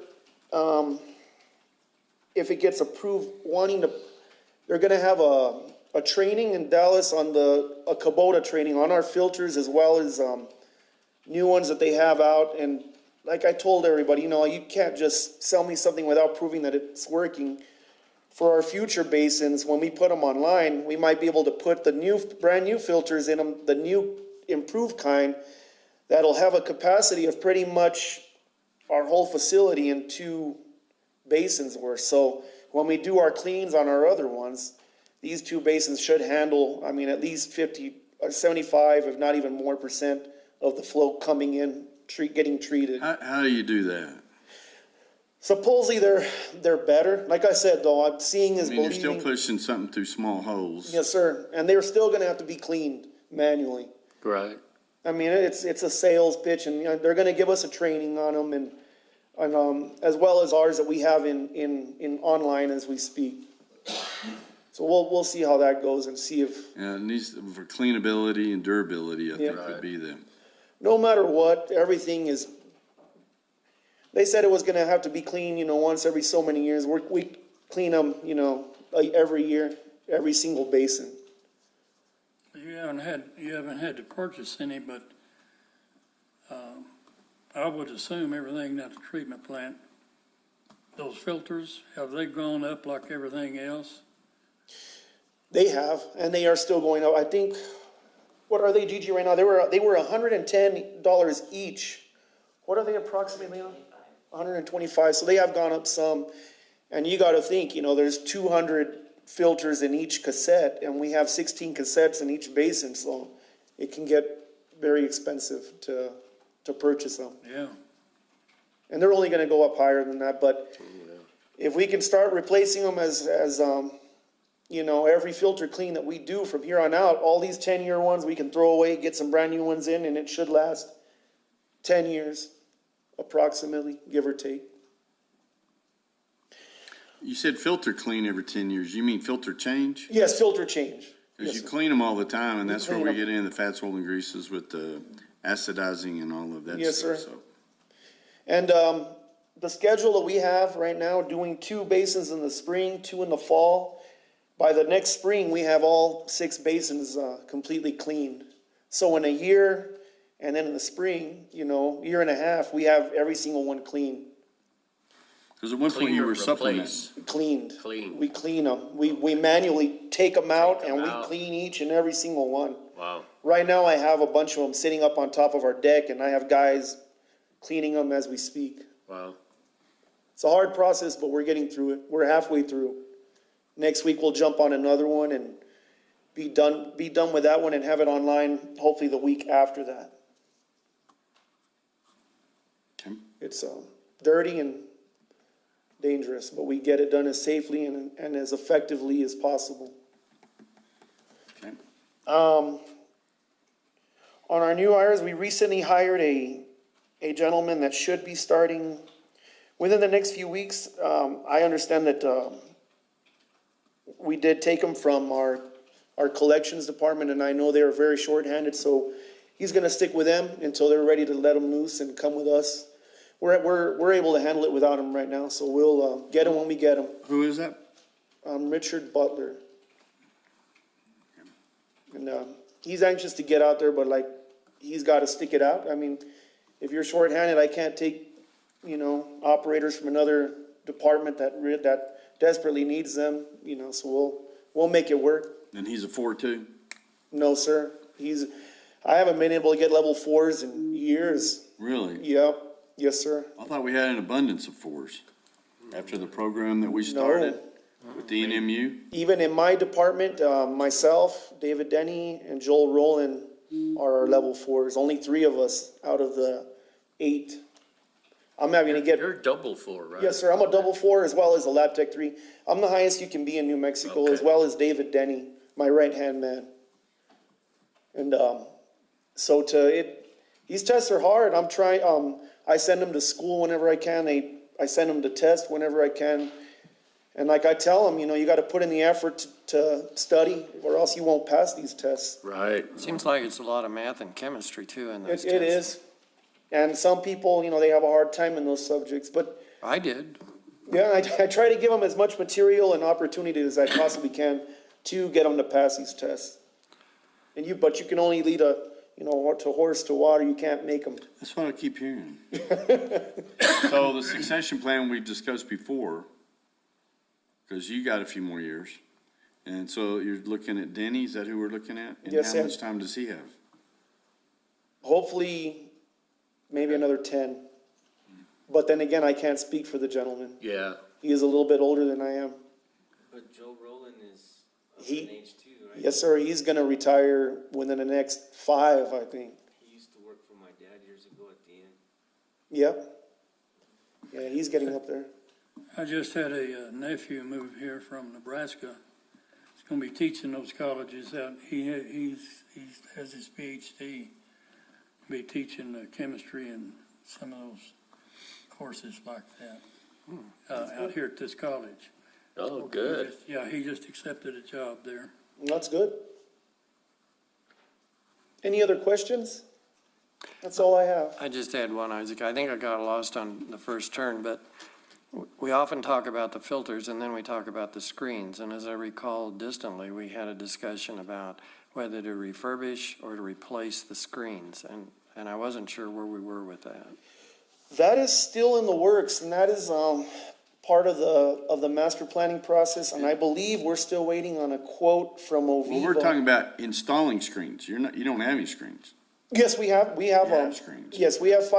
if it gets approved, they're going to have a training in Dallas on a Kubota training on our filters as well as new ones that they have out. And like I told everybody, you can't just sell me something without proving that it's working. For our future basins, when we put them online, we might be able to put the brand new filters in them, the new improved kind, that'll have a capacity of pretty much our whole facility in 2 basins worth. So when we do our cleans on our other ones, these 2 basins should handle, at least 50 or 75, if not even more % of the flow coming in, getting treated. How do you do that? Supposedly they're better. Like I said, though, I'm seeing is You're believing. still pushing something through small holes. Yes, sir. And they're still going to have to be cleaned manually. Right. It's a sales pitch, and they're going to give us a training on them, and as well as ours that we have in online as we speak. So we'll see how that goes and see if, Yeah, it needs, for cleanability and durability, I think Yeah. would be the, no matter what, everything is, they said it was gonna have to be clean, once every so many years. We clean them, like every year, every single basin. You haven't had to purchase any, but, I would assume everything at the treatment plant, those filters, have they gone up like everything else? They have, and they are still going up. I think, what are they, Gigi, right now? They were $110 each. What are they approximately on? 125, so they have gone up some. And you gotta think, there's 200 filters in each cassette, and we have 16 cassettes in each basin, so it can get very expensive to purchase them. Yeah. And they're only gonna go up higher than that, but if we can start replacing them as every filter clean that we do from here on out, all these 10-year ones we can throw away, get some brand new ones in, and it should last 10 years, approximately, give or take. you said filter clean every 10 years. You mean filter change? Yes, filter change. Because Yes, you sir. clean them all the time, and that's where clean we 'em. get in the fats, oil, and greases with the acidizing and all of that Yes, stuff. sir. So, And the schedule that we have right now, doing 2 basins in the spring, 2 in the fall. By the next spring, we have all 6 basins completely cleaned. So in a year, and then in the spring, year and a half, we have every single one clean. because at one point Clean you or were supplementing. replace? Cleaned. Clean. We clean them. We manually take them out, Take 'em and we out. clean each and every single one. Wow. Right now, I have a bunch of them sitting up on top of our deck, and I have guys cleaning them as we speak. Wow. It's a hard process, but we're getting through it. We're halfway through. Next week, we'll jump on another one and be done with that one and have it online, hopefully the week after that. Okay. It's dirty and dangerous, but we get it done as safely and as effectively as possible. Okay. On our new hires, we recently hired a gentleman that should be starting within the next few weeks. I understand that we did take him from our collections department, and I know they are very shorthanded, so he's gonna stick with them until they're ready to let him loose and come with us. We're able to handle it without him right now, so we'll get him when we get him. Who is that? Richard Butler. And he's anxious to get out there, but he's got to stick it out. I mean, if you're shorthanded, I can't take operators from another department that desperately needs them. So we'll make it work. And he's a 4-2? No, sir. I haven't been able to get level 4s in years. Really? Yep. Yes, sir. I thought we had an abundance of 4s after the program that we started with the NMU. Even in my department, myself, David Denny, and Joel Rowland are our level 4s. Only 3 of us out of the 8. I'm having to get. You're double 4, right? Yes, sir. I'm a double 4 as well as a Lab Tech 3. I'm the highest you can be in New Mexico, as well as David Denny, my right-hand man. And these tests are hard. I'm trying. I send them to school whenever I can. I send them to test whenever I can. And like I tell them, you got to put in the effort to study, or else you won't pass these tests. Right. Seems like it's a lot of math and chemistry too in those It tests. is. And some people, they have a hard time in those subjects. But I did. yeah, I try to give them as much material and opportunity as I possibly can to get them to pass these tests. But you can only lead a horse to water. You can't make them. That's what I keep hearing. So the succession plan we've discussed before, because you got a few more years. And so you're looking at Denny, is that who we're looking at? And Yes, how sir. much time does he have? Hopefully, maybe another 10. But then again, I can't speak for the gentleman. Yeah. He is a little bit older than I am. But Joe Rowland is of He- an age too, right? Yes, sir. He's going to retire within the next 5, I think. He used to work for my dad years ago at the end. Yep. Yeah, he's getting up there. I just had a nephew move here from Nebraska. He's going to be teaching those colleges out. He has his PhD. Be teaching chemistry and some of those courses like that out here at this college. Oh, good. Yeah, he just accepted a job there. That's good. Any other questions? That's all I have. I just had one, Isaac. I think I got lost on the first turn, but we often talk about the filters and then we talk about the screens. And as I recall distantly, we had a discussion about whether to refurbish or to replace the screens. And I wasn't sure where we were with that. That is still in the works, and that is part of the master planning process. And I believe we're still waiting on a quote from Oviva. Well, we're talking about installing screens. You don't have any screens. Yes, we have screens. yes, we have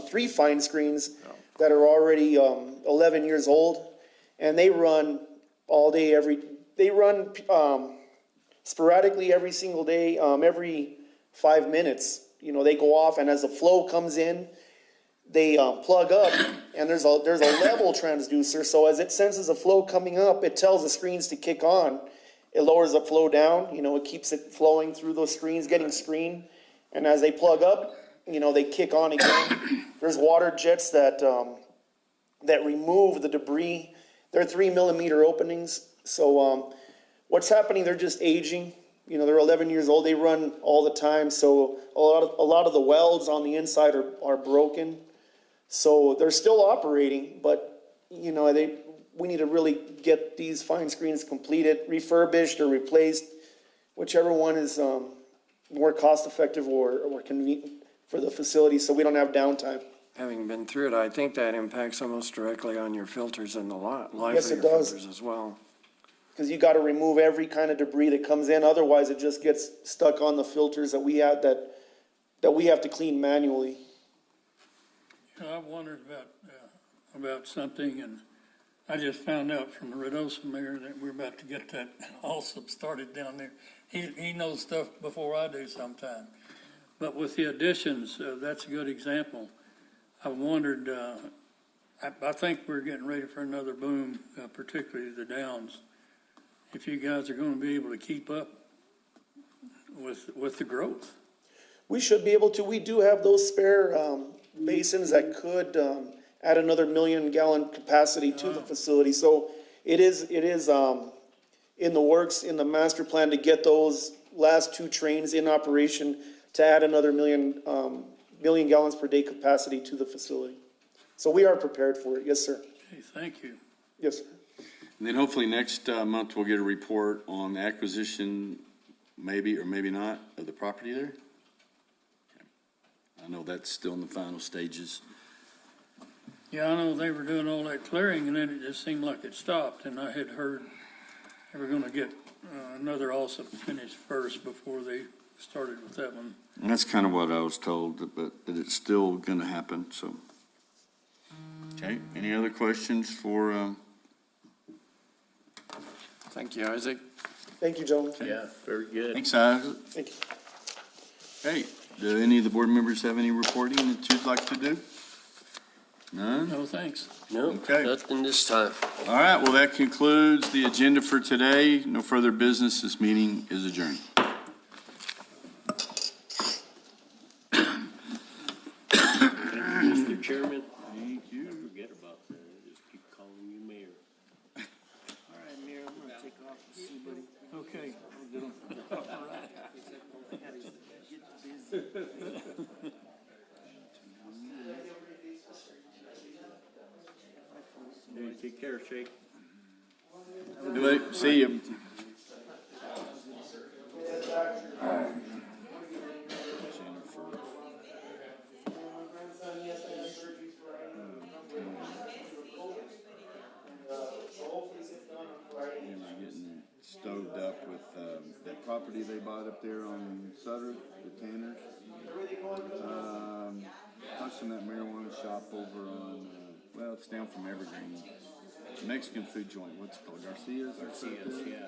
three fine screens that are already 11 years old, and they run all day they run sporadically every single day, every 5 minutes. You know, they go off, and as the flow comes in, they plug up, and there's a level transducer. So as it senses a flow coming up, it tells the screens to kick on. It lowers the flow down. You know, it keeps it flowing through those screens, getting screened. And as they plug up, you know, they kick on again. There's water jets that remove the debris. They're 3 millimeter openings. So what's happening? They're just aging. You know, they're 11 years old. They run all the time. So a lot of the welds on the inside are broken. So they're still operating, but you know, we need to really get these fine screens completed, refurbished or replaced, whichever one is more cost effective or convenient for the facility, so we don't have downtime. Having been through it, I think that impacts almost directly on your filters and the life Yes, of it your does. filters as well. Because you got to remove every kind of debris that comes in, otherwise it just gets stuck on the filters that we have to clean manually. You know, I've wondered about something, and I just found out from the Ruidoso mayor that we're about to get that also started down there. He knows stuff before I do sometime. But with the additions, that's a good example. I wondered, I think we're getting ready for another boom, particularly the Downs. If you guys are going to be able to keep up with the growth. We should be able to. We do have those spare basins that could add another 1 million gallon capacity to the facility. So it is in the works, in the master plan, to get those last 2 trains in operation to add another 1 million gallons per day capacity to the facility. So we are prepared for it. Yes, sir. Okay, thank you. Yes, sir. And then hopefully next month we'll get a report on the acquisition, maybe or maybe not, of the property there. I know that's still in the final stages. Yeah, I know they were doing all that clearing, and then it just seemed like it stopped, and I had heard they were gonna get another also finished first before they started with that one. And that's kind of what I was told, but that it's still going to happen, so. Okay, any other questions for, Thank you, Isaac. Thank you, gentlemen. Yeah, very good. thanks, Isaac. Thank you. Hey, do any of the board members have any reporting that you'd like to do? None? No, thanks. No, Okay. nothing this time. All right, well, that concludes the agenda for today. No further business. This meeting is adjourned. Mr. Chairman. Thank you. Forget about that. Just keep calling you mayor. All right, Mayor, I'm gonna take off and see, buddy. Okay. All right. Take care, Shake. Do it. See you. Getting stoved up with that property they bought up there on Sutter, the Tanners. Touching that marijuana shop over on, well, it's down from Evergreen. Mexican food joint, what's it called, Garcia's? Garcia's, yeah.